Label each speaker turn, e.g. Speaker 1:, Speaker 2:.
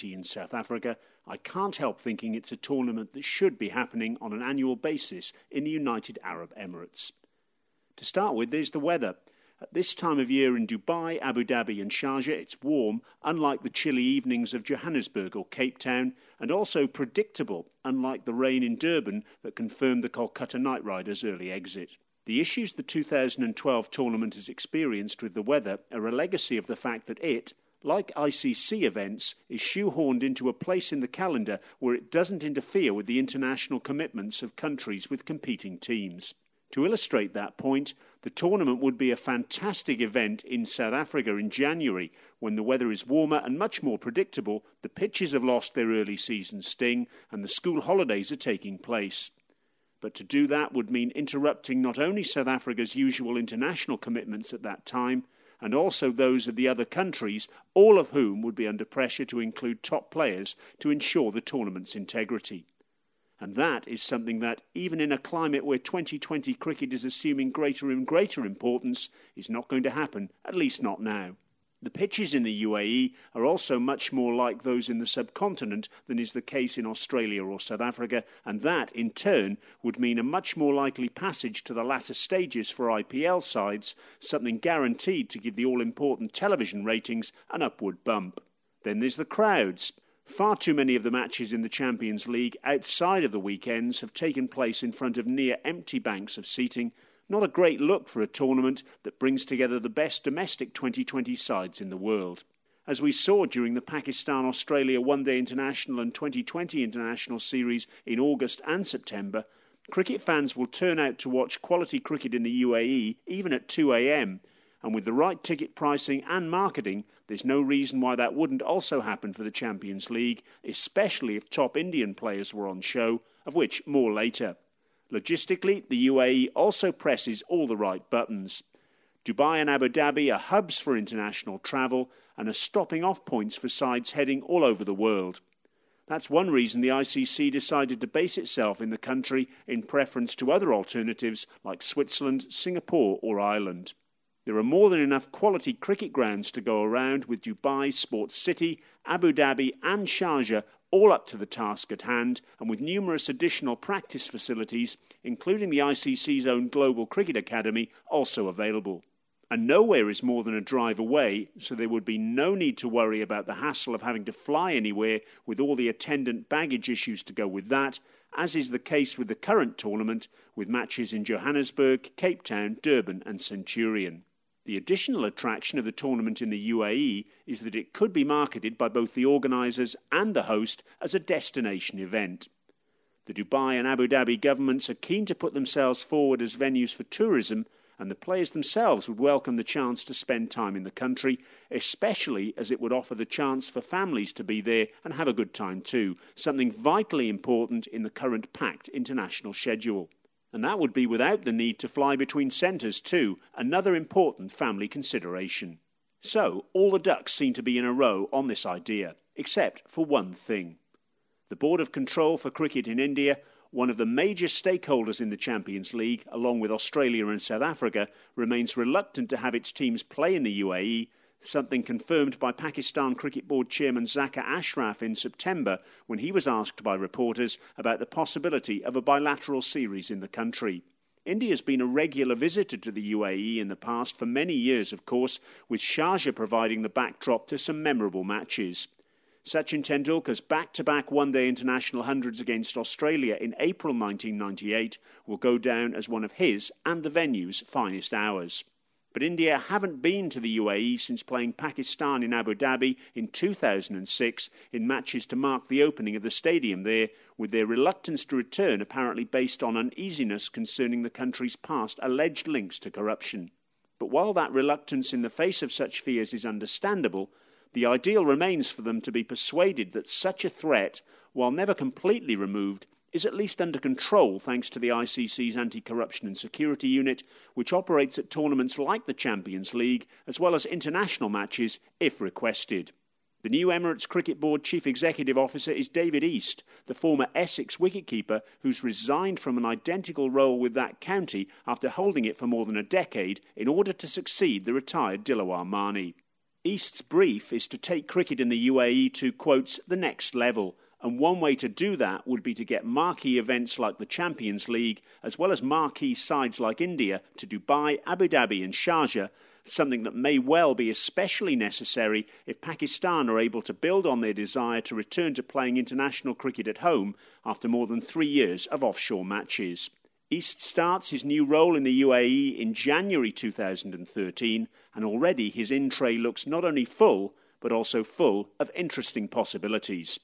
Speaker 1: in South Africa, I can't help thinking it's a tournament that should be happening on an annual basis in the United Arab Emirates. To start with, there's the weather. At this time of year in Dubai, Abu Dhabi and Sharjah, it's warm, unlike the chilly evenings of Johannesburg or Cape Town, and also predictable, unlike the rain in Durban that confirmed the Kolkata Knight Riders' early exit. The issues the 2012 tournament has experienced with the weather are a legacy of the fact that it, like ICC events, is shoehorned into a place in the calendar where it doesn't interfere with the international commitments of countries with competing teams. To illustrate that point, the tournament would be a fantastic event in South Africa in January, when the weather is warmer and much more predictable, the pitches have lost their early season sting, and the school holidays are taking place. But to do that would mean interrupting not only South Africa's usual international commitments at that time, and also those of the other countries, all of whom would be under pressure to include top players to ensure the tournament's integrity. And that is something that, even in a climate where 2020 cricket is assuming greater and greater importance, is not going to happen, at least not now. The pitches in the UAE are also much more like those in the subcontinent than is the case in Australia or South Africa, and that, in turn, would mean a much more likely passage to the latter stages for IPL sides, something guaranteed to give the all-important television ratings an upward bump. Then there's the crowds. Far too many of the matches in the Champions League outside of the weekends have taken place in front of near-empty banks of seating. Not a great look for a tournament that brings together the best domestic 2020 sides in the world. As we saw during the Pakistan-Australia One-Day International and 2020 International Series in August and September, cricket fans will turn out to watch quality cricket in the UAE even at 2 a.m, and with the right ticket pricing and marketing, there's no reason why that wouldn't also happen for the Champions League, especially if top Indian players were on show, of which more later. Logistically, the UAE also presses all the right buttons. Dubai and Abu Dhabi are hubs for international travel and are stopping off points for sides heading all over the world. That's one reason the ICC decided to base itself in the country in preference to other alternatives like Switzerland, Singapore or Ireland. There are more than enough quality cricket grounds to go around, with Dubai Sports City, Abu Dhabi and Sharjah all up to the task at hand, and with numerous additional practice facilities, including the ICC's own Global Cricket Academy, also available. And nowhere is more than a drive away, so there would be no need to worry about the hassle of having to fly anywhere with all the attendant baggage issues to go with that, as is the case with the current tournament, with matches in Johannesburg, Cape Town, Durban and Centurion. The additional attraction of the tournament in the UAE is that it could be marketed by both the organisers and the host as a destination event. The Dubai and Abu Dhabi governments are keen to put themselves forward as venues for tourism, and the players themselves would welcome the chance to spend time in the country, especially as it would offer the chance for families to be there and have a good time too, something vitally important in the current packed international schedule. And that would be without the need to fly between centres too, another important family consideration. So, all the ducks seem to be in a row on this idea, except for one thing. The Board of Control for Cricket in India, one of the major stakeholders in the Champions League, along with Australia and South Africa, remains reluctant to have its teams play in the UAE, something confirmed by Pakistan Cricket Board Chairman Zakir Ashraf in September when he was asked by reporters about the possibility of a bilateral series in the country. India's been a regular visitor to the UAE in the past for many years, of course, with Sharjah providing the backdrop to some memorable matches. Sachin Tendulkar's back-to-back one-day international hundreds against Australia in April 1998 will go down as one of his and the venue's finest hours. But India haven't been to the UAE since playing Pakistan in Abu Dhabi in 2006 in matches to mark the opening of the stadium there, with their reluctance to return apparently based on uneasiness concerning the country's past alleged links to corruption. But while that reluctance in the face of such fears is understandable, the ideal remains for them to be persuaded that such a threat, while never completely removed, is at least under control thanks to the ICC's Anti-Corruption and Security Unit, which operates at tournaments like the Champions League, as well as international matches, if requested. The new Emirates Cricket Board Chief Executive Officer is David East, the former Essex wicketkeeper who's resigned from an identical role with that county after holding it for more than a decade in order to succeed the retired Dilawar Mani. East's brief is to take cricket in the UAE to, quote, the next level. And one way to do that would be to get marquee events like the Champions League, as well as marquee sides like India, to Dubai, Abu Dhabi and Sharjah, something that may well be especially necessary if Pakistan are able to build on their desire to return to playing international cricket at home after more than 3 years of offshore matches. East starts his new role in the UAE in January 2013, and already his in-tray looks not only full, but also full of interesting possibilities.